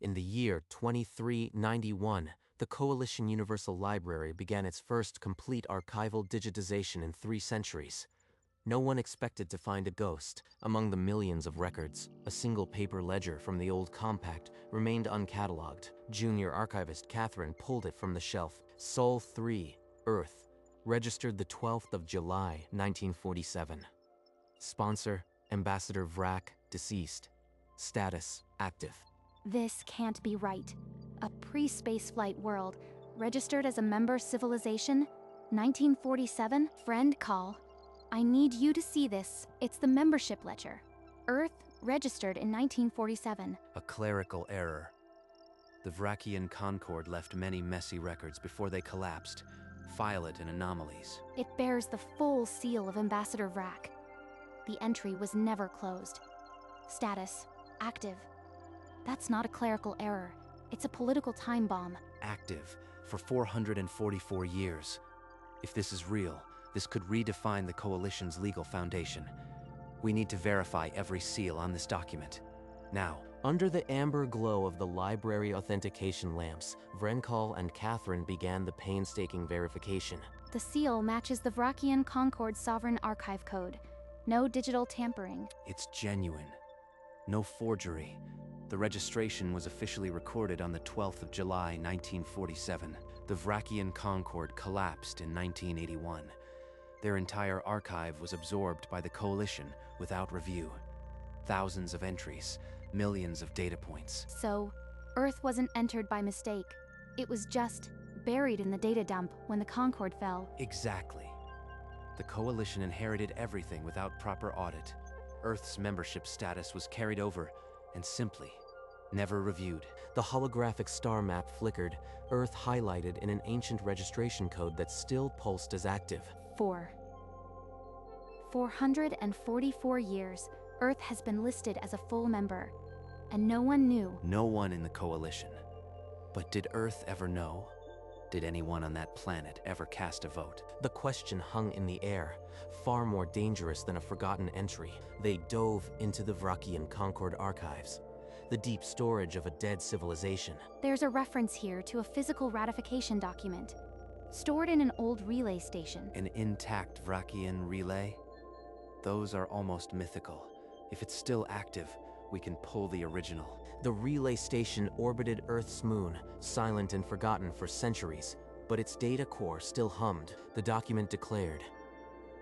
In the year 2391, the Coalition Universal Library began its first complete archival digitization in 3 centuries. No one expected to find a ghost. Among the millions of records, a single paper ledger from the old compact remained uncatalogued. Junior archivist Catherine pulled it from the shelf. Sol 3, Earth, registered the 12th of July, 1947. Sponsor, Ambassador Vrak, deceased. Status, active. This can't be right. A pre-spaceflight world, registered as a member civilization? 1947? Friend call. I need you to see this. It's the membership ledger. Earth, registered in 1947. A clerical error. The Vrakian Concord left many messy records before they collapsed. File it in anomalies. It bears the full seal of Ambassador Vrak. The entry was never closed. Status, active. That's not a clerical error. It's a political time bomb. Active for 444 years. If this is real, this could redefine the Coalition's legal foundation. We need to verify every seal on this document. Now. Under the amber glow of the library authentication lamps, Vrenkal and Catherine began the painstaking verification. The seal matches the Vrakian Concord Sovereign Archive Code. No digital tampering. It's genuine. No forgery. The registration was officially recorded on the 12th of July, 1947. The Vrakian Concord collapsed in 1981. Their entire archive was absorbed by the Coalition without review. Thousands of entries, millions of data points. So, Earth wasn't entered by mistake. It was just buried in the data dump when the Concord fell. Exactly. The Coalition inherited everything without proper audit. Earth's membership status was carried over and simply never reviewed. The holographic star map flickered, Earth highlighted in an ancient registration code that still pulsed as active. 444 years, Earth has been listed as a full member, and no one knew. No one in the Coalition. But did Earth ever know? Did anyone on that planet ever cast a vote? The question hung in the air, far more dangerous than a forgotten entry. They dove into the Vrakian Concord archives, the deep storage of a dead civilization. There's a reference here to a physical ratification document, stored in an old relay station. An intact Vrakian relay? Those are almost mythical. If it's still active, we can pull the original. The relay station orbited Earth's moon, silent and forgotten for centuries, but its data core still hummed. The document declared,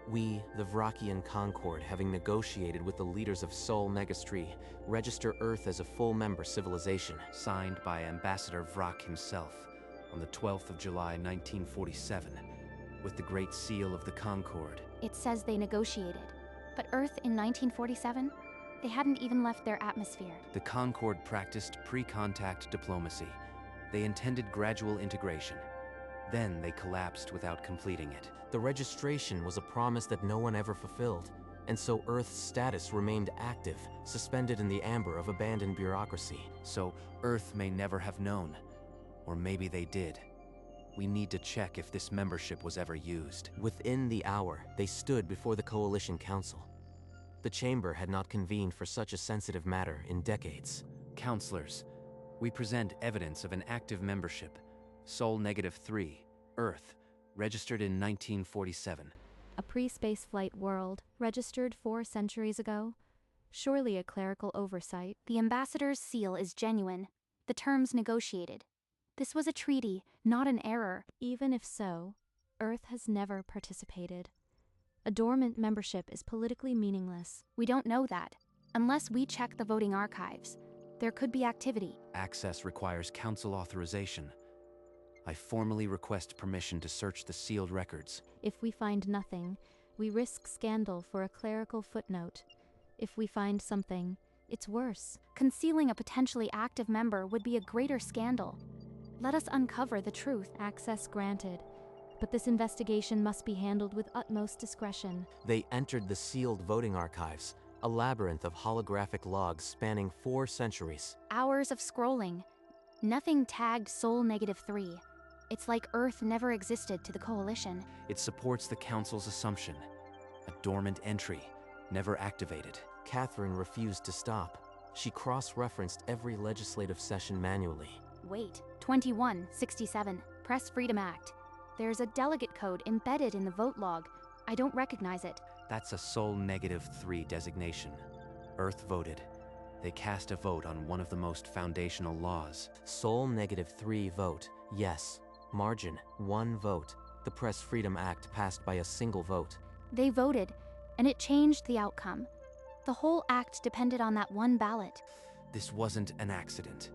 "We, the Vrakian Concord, having negotiated with the leaders of Sol Megastri, register Earth as a full member civilization." Signed by Ambassador Vrak himself on the 12th of July, 1947, with the Great Seal of the Concord. It says they negotiated, but Earth in 1947? They hadn't even left their atmosphere. The Concord practiced pre-contact diplomacy. They intended gradual integration. Then they collapsed without completing it. The registration was a promise that no one ever fulfilled, and so Earth's status remained active, suspended in the amber of abandoned bureaucracy. So Earth may never have known. Or maybe they did. We need to check if this membership was ever used. Within the hour, they stood before the Coalition Council. The chamber had not convened for such a sensitive matter in decades. Counselors, we present evidence of an active membership. Sol -3, Earth, registered in 1947. A pre-spaceflight world, registered 4 centuries ago? Surely a clerical oversight. The ambassador's seal is genuine. The terms negotiated. This was a treaty, not an error. Even if so, Earth has never participated. A dormant membership is politically meaningless. We don't know that. Unless we check the voting archives, there could be activity. Access requires council authorization. I formally request permission to search the sealed records. If we find nothing, we risk scandal for a clerical footnote. If we find something, it's worse. Concealing a potentially active member would be a greater scandal. Let us uncover the truth. Access granted. But this investigation must be handled with utmost discretion. They entered the sealed voting archives, a labyrinth of holographic logs spanning 4 centuries. Hours of scrolling. Nothing tagged Sol -3. It's like Earth never existed to the Coalition. It supports the Council's assumption. A dormant entry, never activated. Catherine refused to stop. She cross-referenced every legislative session manually. Wait, 2167, Press Freedom Act. There's a delegate code embedded in the vote log. I don't recognize it. That's a Sol -3 designation. Earth voted. They cast a vote on one of the most foundational laws. Sol -3 vote, yes. Margin, 1 vote. The Press Freedom Act passed by a single vote. They voted, and it changed the outcome. The whole act depended on that one ballot. This wasn't an accident.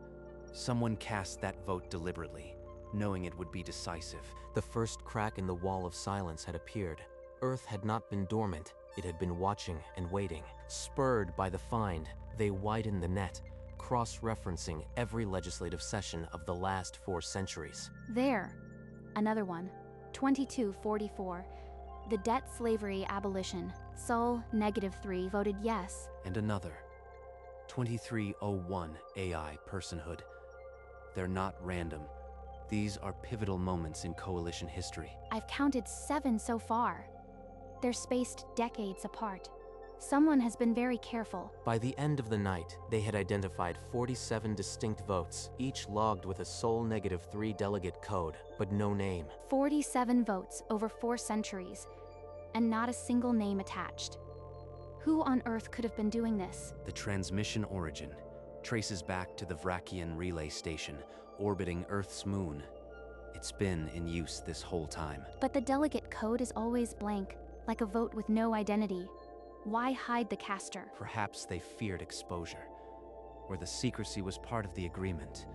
Someone cast that vote deliberately, knowing it would be decisive. The first crack in the wall of silence had appeared. Earth had not been dormant, it had been watching and waiting. Spurred by the find, they widened the net, cross-referencing every legislative session of the last 4 centuries. There, another one, 2244. The debt slavery abolition. Sol -3 voted yes. And another, 2301 AI personhood. They're not random. These are pivotal moments in coalition history. I've counted 7 so far. They're spaced decades apart. Someone has been very careful. By the end of the night, they had identified 47 distinct votes, each logged with a Sol -3 delegate code, but no name. 47 votes over 4 centuries, and not a single name attached. Who on Earth could have been doing this? The transmission origin traces back to the Vrakian relay station, orbiting Earth's moon. It's been in use this whole time. But the delegate code is always blank, like a vote with no identity. Why hide the caster? Perhaps they feared exposure, or the secrecy was part of the agreement.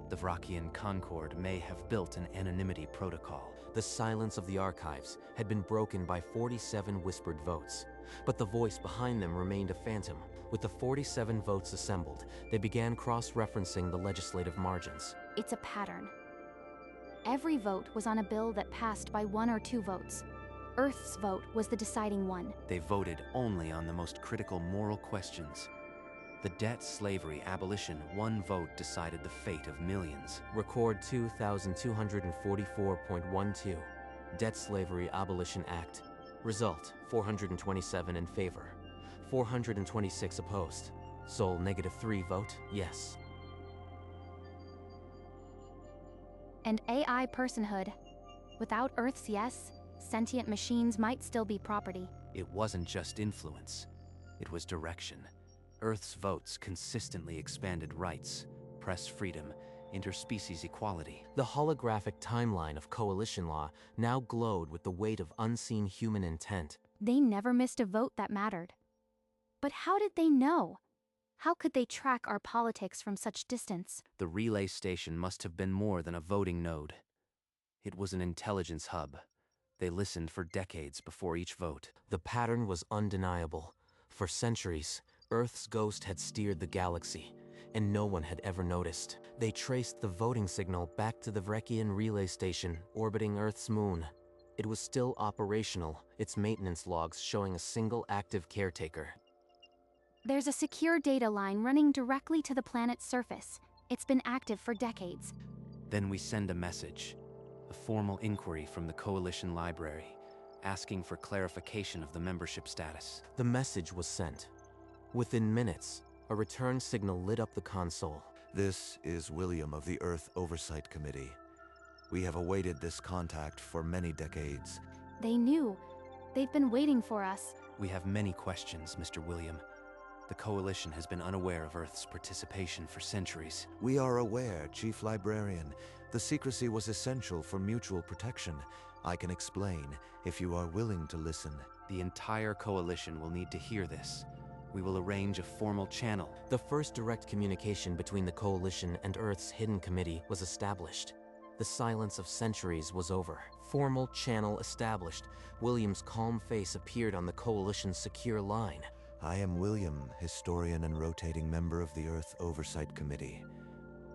The Vrakian Concord may have built an anonymity protocol. The silence of the archives had been broken by 47 whispered votes, but the voice behind them remained a phantom. With the 47 votes assembled, they began cross-referencing the legislative margins. It's a pattern. Every vote was on a bill that passed by 1 or 2 votes. Earth's vote was the deciding one. They voted only on the most critical moral questions. The debt slavery abolition, 1 vote decided the fate of millions. Record 2244.12, Debt Slavery Abolition Act. Result, 427 in favor, 426 opposed. Sol -3 vote, yes. And AI personhood. Without Earth's yes, sentient machines might still be property. It wasn't just influence, it was direction. Earth's votes consistently expanded rights, press freedom, interspecies equality. The holographic timeline of coalition law now glowed with the weight of unseen human intent. They never missed a vote that mattered. But how did they know? How could they track our politics from such distance? The relay station must have been more than a voting node. It was an intelligence hub. They listened for decades before each vote. The pattern was undeniable. For centuries, Earth's ghost had steered the galaxy, and no one had ever noticed. They traced the voting signal back to the Vrekian relay station orbiting Earth's moon. It was still operational, its maintenance logs showing a single active caretaker. There's a secure data line running directly to the planet's surface. It's been active for decades. Then we send a message, a formal inquiry from the Coalition Library, asking for clarification of the membership status. The message was sent. Within minutes, a return signal lit up the console. This is William of the Earth Oversight Committee. We have awaited this contact for many decades. They knew. They've been waiting for us. We have many questions, Mr. William. The Coalition has been unaware of Earth's participation for centuries. We are aware, Chief Librarian. The secrecy was essential for mutual protection. I can explain, if you are willing to listen. The entire Coalition will need to hear this. We will arrange a formal channel. The first direct communication between the Coalition and Earth's hidden committee was established. The silence of centuries was over. Formal channel established. William's calm face appeared on the Coalition's secure line. I am William, historian and rotating member of the Earth Oversight Committee.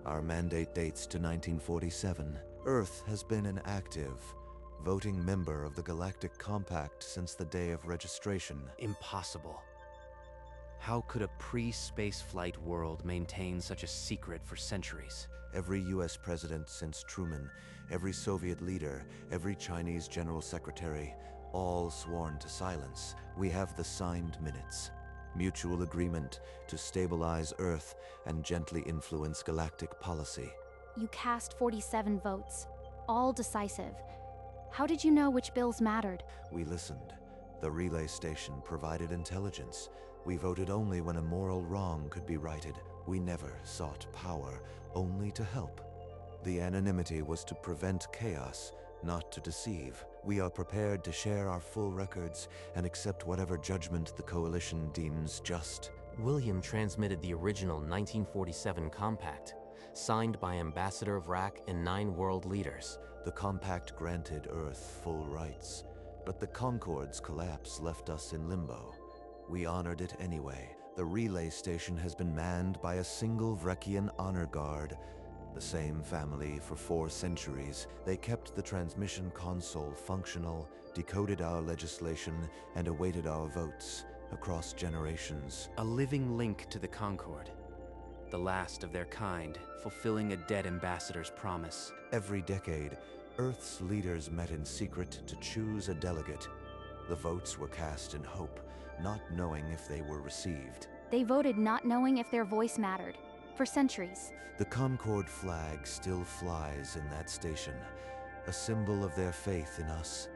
Our mandate dates to 1947. Earth has been an active, voting member of the Galactic Compact since the day of registration. Impossible. How could a pre-spaceflight world maintain such a secret for centuries? Every US president since Truman, every Soviet leader, every Chinese general secretary, all sworn to silence. We have the signed minutes. mutual agreement to stabilize Earth and gently influence galactic policy. You cast 47 votes, all decisive. How did you know which bills mattered? We listened. The relay station provided intelligence. We voted only when a moral wrong could be righted. We never sought power, only to help. The anonymity was to prevent chaos, not to deceive. We are prepared to share our full records and accept whatever judgment the Coalition deems just. William transmitted the original 1947 compact, signed by Ambassador Vrack and 9 world leaders. The compact granted Earth full rights, but the Concord's collapse left us in limbo. We honored it anyway. The relay station has been manned by a single Vrekian honor guard, the same family for 4 centuries. They kept the transmission console functional, decoded our legislation, and awaited our votes across generations. A living link to the Concord. The last of their kind, fulfilling a dead ambassador's promise. Every decade, Earth's leaders met in secret to choose a delegate. The votes were cast in hope, not knowing if they were received. They voted not knowing if their voice mattered. For centuries. The Concord flag still flies in that station, a symbol of their faith in us.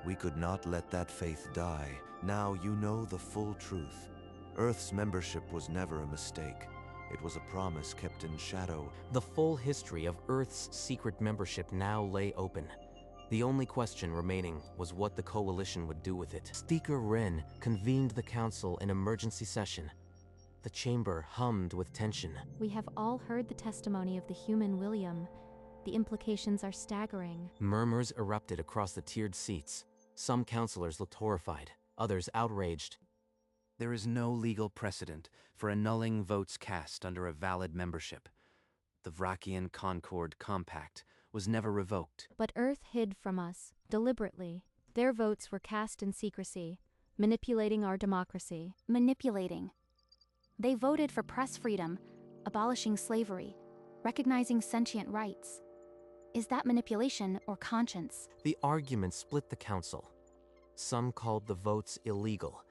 We could not let that faith die. Now you know the full truth. Earth's membership was never a mistake. It was a promise kept in shadow. The full history of Earth's secret membership now lay open. The only question remaining was what the Coalition would do with it. Speaker Wren convened the council in emergency session. The chamber hummed with tension. We have all heard the testimony of the human William. The implications are staggering. Murmurs erupted across the tiered seats. Some councilors looked horrified, others outraged. There is no legal precedent for annulling votes cast under a valid membership. The Vrakian Concord Compact was never revoked. But Earth hid from us, deliberately. Their votes were cast in secrecy, manipulating our democracy. Manipulating. They voted for press freedom, abolishing slavery, recognizing sentient rights. Is that manipulation or conscience? The argument split the council. Some called the votes illegal.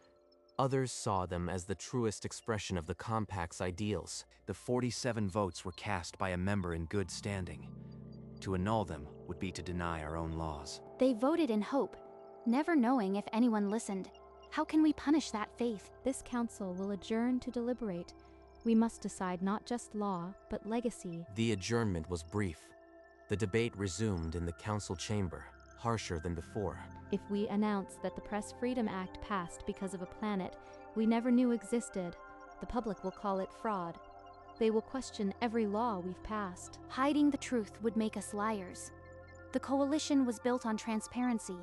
Others saw them as the truest expression of the Compact's ideals. The 47 votes were cast by a member in good standing. To annul them would be to deny our own laws. They voted in hope, never knowing if anyone listened. How can we punish that faith? This council will adjourn to deliberate. We must decide not just law, but legacy. The adjournment was brief. The debate resumed in the council chamber, harsher than before. If we announce that the Press Freedom Act passed because of a planet we never knew existed, the public will call it fraud. They will question every law we've passed. Hiding the truth would make us liars. The Coalition was built on transparency.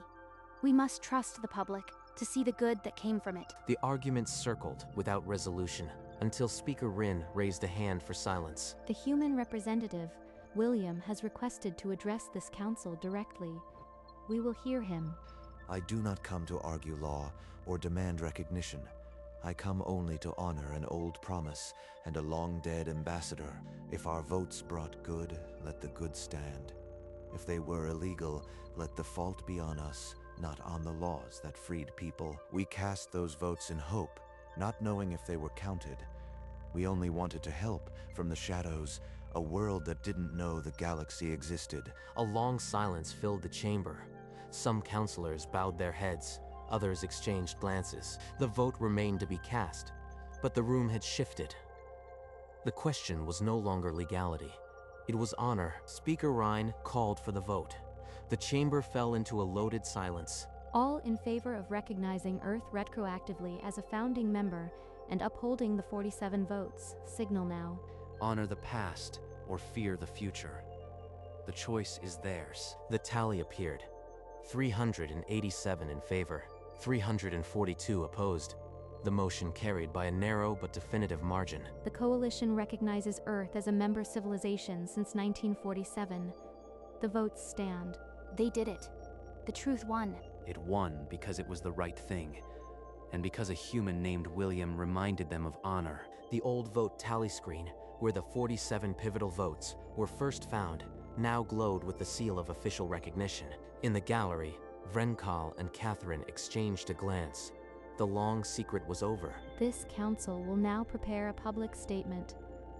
We must trust the public to see the good that came from it. The argument circled without resolution until Speaker Wren raised a hand for silence. The human representative, William, has requested to address this council directly. We will hear him. I do not come to argue law or demand recognition. I come only to honor an old promise and a long-dead ambassador. If our votes brought good, let the good stand. If they were illegal, let the fault be on us, not on the laws that freed people. We cast those votes in hope, not knowing if they were counted. We only wanted to help from the shadows, a world that didn't know the galaxy existed. A long silence filled the chamber. Some councilors bowed their heads, others exchanged glances. The vote remained to be cast, but the room had shifted. The question was no longer legality. It was honor. Speaker Rhine called for the vote. The chamber fell into a loaded silence. All in favor of recognizing Earth retroactively as a founding member and upholding the 47 votes, signal now. Honor the past or fear the future. The choice is theirs. The tally appeared. 387 in favor, 342 opposed. The motion carried by a narrow but definitive margin. The Coalition recognizes Earth as a member civilization since 1947. The votes stand. They did it. The truth won. It won because it was the right thing, and because a human named William reminded them of honor. The old vote tally screen, where the 47 pivotal votes were first found, now glowed with the seal of official recognition. In the gallery, Vrenkal and Catherine exchanged a glance. The long secret was over. This council will now prepare a public statement.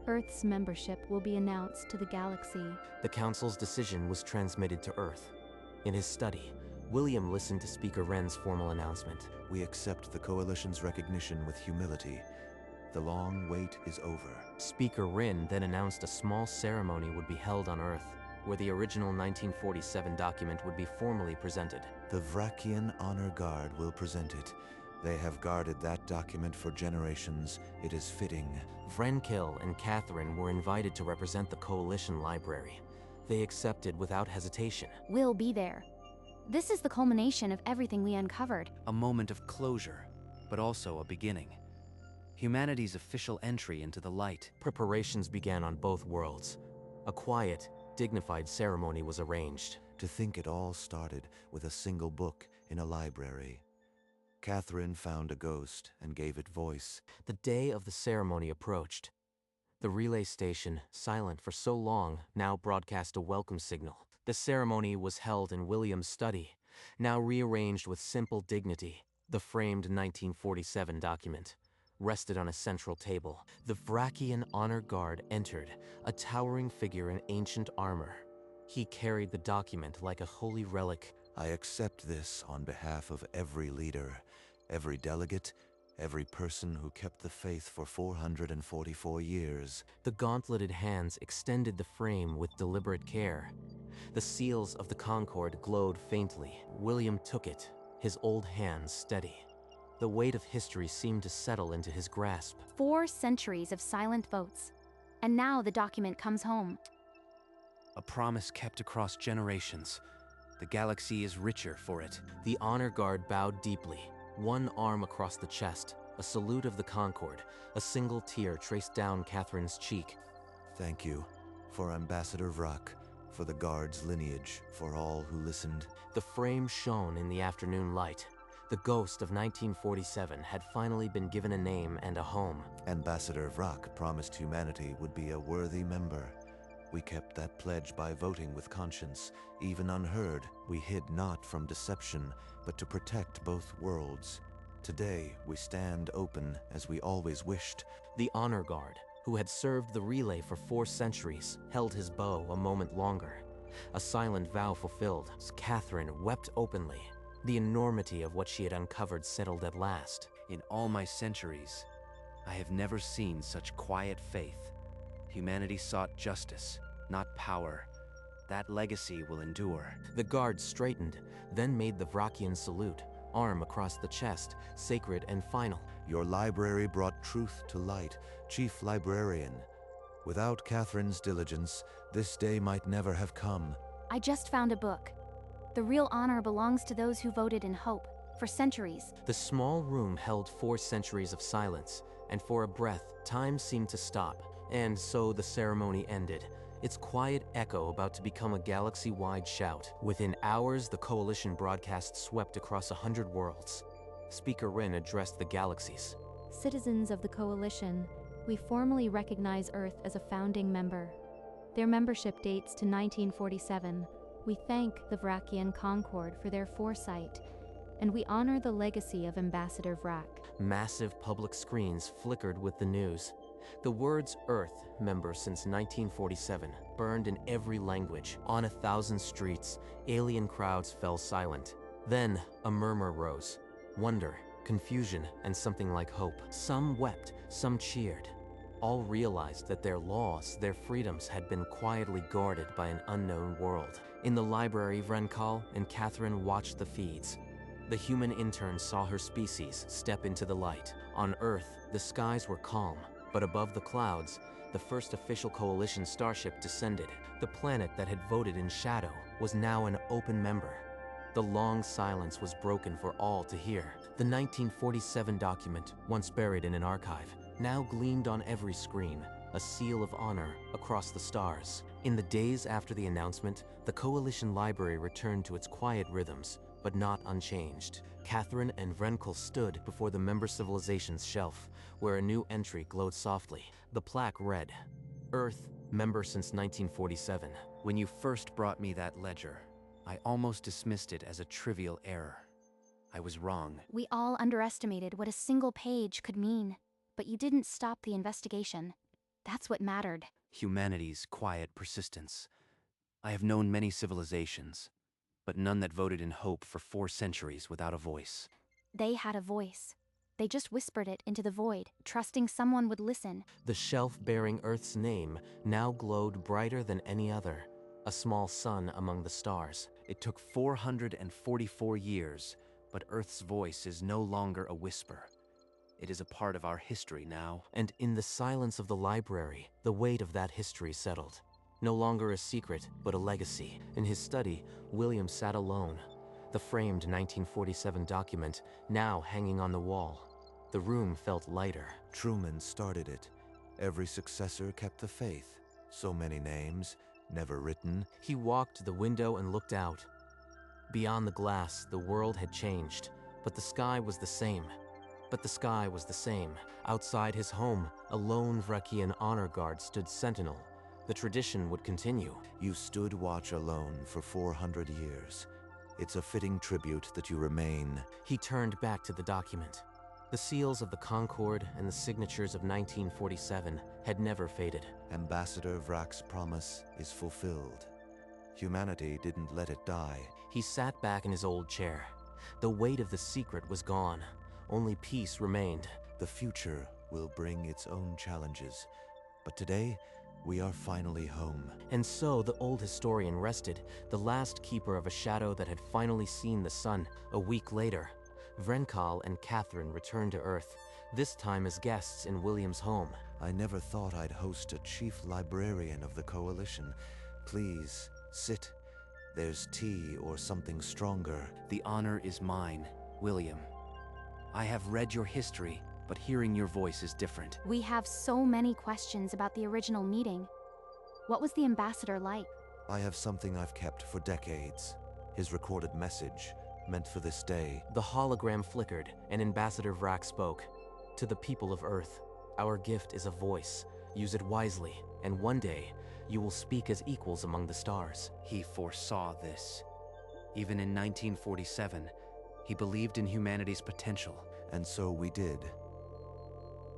Earth's membership will be announced to the galaxy. The council's decision was transmitted to Earth. In his study, William listened to Speaker Wren's formal announcement. We accept the Coalition's recognition with humility. The long wait is over. Speaker Wren then announced a small ceremony would be held on Earth, where the original 1947 document would be formally presented. The Vrakian Honor Guard will present it. They have guarded that document for generations. It is fitting. Vrenkill and Catherine were invited to represent the Coalition Library. They accepted without hesitation. We'll be there. This is the culmination of everything we uncovered. A moment of closure, but also a beginning. Humanity's official entry into the light. Preparations began on both worlds. A quiet, dignified ceremony was arranged. To think it all started with a single book in a library. Catherine found a ghost and gave it voice. The day of the ceremony approached. The relay station, silent for so long, now broadcast a welcome signal. The ceremony was held in William's study, now rearranged with simple dignity. The framed 1947 document rested on a central table. The Vrakian Honor Guard entered, a towering figure in ancient armor. He carried the document like a holy relic. I accept this on behalf of every leader, every delegate, every person who kept the faith for 444 years. The gauntleted hands extended the frame with deliberate care. The seals of the Concord glowed faintly. William took it, his old hands steady. The weight of history seemed to settle into his grasp. 4 centuries of silent votes. And now the document comes home. A promise kept across generations. The galaxy is richer for it. The Honor Guard bowed deeply, one arm across the chest, a salute of the Concord, a single tear traced down Catherine's cheek. Thank you for Ambassador Vrak, for the Guard's lineage, for all who listened. The frame shone in the afternoon light. The ghost of 1947 had finally been given a name and a home. Ambassador Vrak promised humanity would be a worthy member. We kept that pledge by voting with conscience, even unheard. We hid not from deception, but to protect both worlds. Today, we stand open as we always wished. The Honor Guard, who had served the relay for 4 centuries, held his bow a moment longer. A silent vow fulfilled, Catherine wept openly. The enormity of what she had uncovered settled at last. In all my centuries, I have never seen such quiet faith. Humanity sought justice, not power. That legacy will endure. The guard straightened, then made the Vrakian salute, arm across the chest, sacred and final. Your library brought truth to light, Chief Librarian. Without Catherine's diligence, this day might never have come. I just found a book. The real honor belongs to those who voted in hope, for centuries. The small room held 4 centuries of silence, and for a breath, time seemed to stop. And so the ceremony ended, its quiet echo about to become a galaxy-wide shout. Within hours, the Coalition broadcast swept across 100 worlds. Speaker Wren addressed the galaxies. Citizens of the Coalition, we formally recognize Earth as a founding member. Their membership dates to 1947. We thank the Vrakian Concord for their foresight, and we honor the legacy of Ambassador Vrak. Massive public screens flickered with the news. The words Earth, member since 1947, burned in every language. On 1,000 streets, alien crowds fell silent. Then, a murmur rose. Wonder, confusion, and something like hope. Some wept, some cheered. All realized that their laws, their freedoms had been quietly guarded by an unknown world. In the library, Vrenkill and Catherine watched the feeds. The human intern saw her species step into the light. On Earth, the skies were calm. But above the clouds, the first official Coalition starship descended. The planet that had voted in shadow was now an open member. The long silence was broken for all to hear. The 1947 document, once buried in an archive, now gleamed on every screen, a seal of honor across the stars. In the days after the announcement, the Coalition Library returned to its quiet rhythms, but not unchanged. Catherine and Vrenkill stood before the member civilization's shelf, where a new entry glowed softly. The plaque read, Earth, member since 1947. When you first brought me that ledger, I almost dismissed it as a trivial error. I was wrong. We all underestimated what a single page could mean, but you didn't stop the investigation. That's what mattered. Humanity's quiet persistence. I have known many civilizations, but none that voted in hope for 4 centuries without a voice. They had a voice. They just whispered it into the void, trusting someone would listen. The shelf bearing Earth's name now glowed brighter than any other, a small sun among the stars. It took 444 years, but Earth's voice is no longer a whisper. It is a part of our history now. And in the silence of the library, the weight of that history settled. No longer a secret, but a legacy. In his study, William sat alone, the framed 1947 document now hanging on the wall. The room felt lighter. Truman started it. Every successor kept the faith. So many names, never written. He walked to the window and looked out. Beyond the glass, the world had changed, but the sky was the same. Outside his home, a lone Vrakian honor guard stood sentinel. The tradition would continue. You stood watch alone for 400 years. It's a fitting tribute that you remain. He turned back to the document. The seals of the Concord and the signatures of 1947 had never faded. Ambassador Vrak's promise is fulfilled. Humanity didn't let it die. He sat back in his old chair. The weight of the secret was gone. Only peace remained. The future will bring its own challenges. But today, we are finally home. And so the old historian rested, the last keeper of a shadow that had finally seen the sun. A week later, Vrenkal and Catherine returned to Earth, this time as guests in William's home. I never thought I'd host a chief librarian of the Coalition. Please, sit. There's tea or something stronger. The honor is mine, William. I have read your history, but hearing your voice is different. We have so many questions about the original meeting. What was the ambassador like? I have something I've kept for decades. His recorded message, meant for this day. The hologram flickered, and Ambassador Vrak spoke. To the people of Earth, our gift is a voice. Use it wisely, and one day, you will speak as equals among the stars. He foresaw this. Even in 1947, he believed in humanity's potential. And so we did.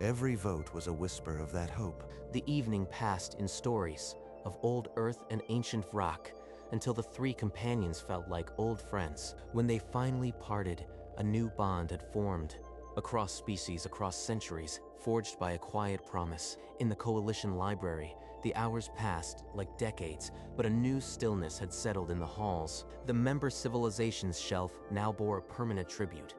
Every vote was a whisper of that hope. The evening passed in stories of old Earth and ancient Vrak, until the 3 companions felt like old friends. When they finally parted, a new bond had formed. Across species, across centuries, forged by a quiet promise. In the Coalition Library, the hours passed like decades, but a new stillness had settled in the halls. The member civilization's shelf now bore a permanent tribute.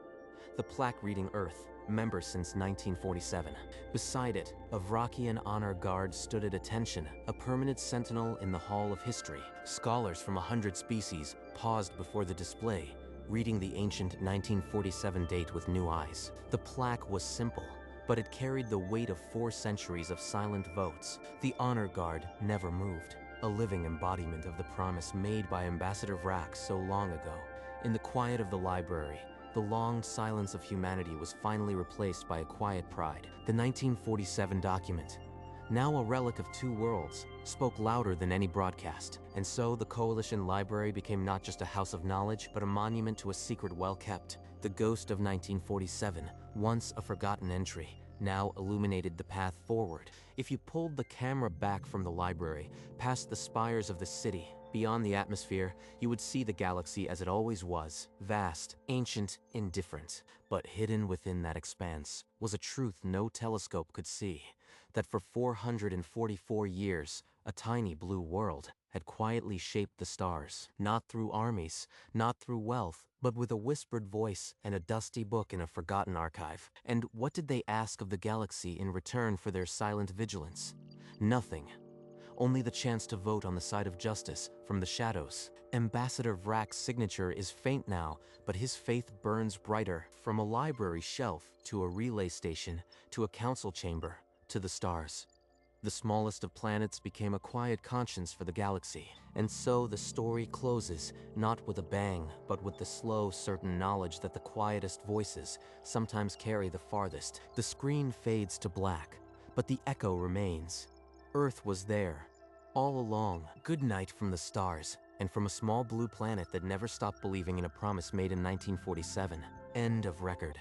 The plaque reading Earth, member since 1947. Beside it, a Vrakian honor guard stood at attention, a permanent sentinel in the Hall of History. Scholars from 100 species paused before the display, reading the ancient 1947 date with new eyes. The plaque was simple, but it carried the weight of 4 centuries of silent votes. The honor guard never moved, a living embodiment of the promise made by Ambassador Vrak so long ago. In the quiet of the library, the long silence of humanity was finally replaced by a quiet pride. The 1947 document, now a relic of 2 worlds, spoke louder than any broadcast. And so the Coalition Library became not just a house of knowledge, but a monument to a secret well kept. The ghost of 1947, once a forgotten entry, now illuminated the path forward. If you pulled the camera back from the library, past the spires of the city, beyond the atmosphere, you would see the galaxy as it always was, vast, ancient, indifferent. But hidden within that expanse was a truth no telescope could see, that for 444 years, a tiny blue world had quietly shaped the stars, not through armies, not through wealth, but with a whispered voice and a dusty book in a forgotten archive. And what did they ask of the galaxy in return for their silent vigilance? Nothing. Only the chance to vote on the side of justice from the shadows. Ambassador Vrak's signature is faint now, but his faith burns brighter. From a library shelf, to a relay station, to a council chamber, to the stars. The smallest of planets became a quiet conscience for the galaxy. And so the story closes, not with a bang, but with the slow, certain knowledge that the quietest voices sometimes carry the farthest. The screen fades to black, but the echo remains. Earth was there, all along. Good night from the stars, and from a small blue planet that never stopped believing in a promise made in 1947. End of record.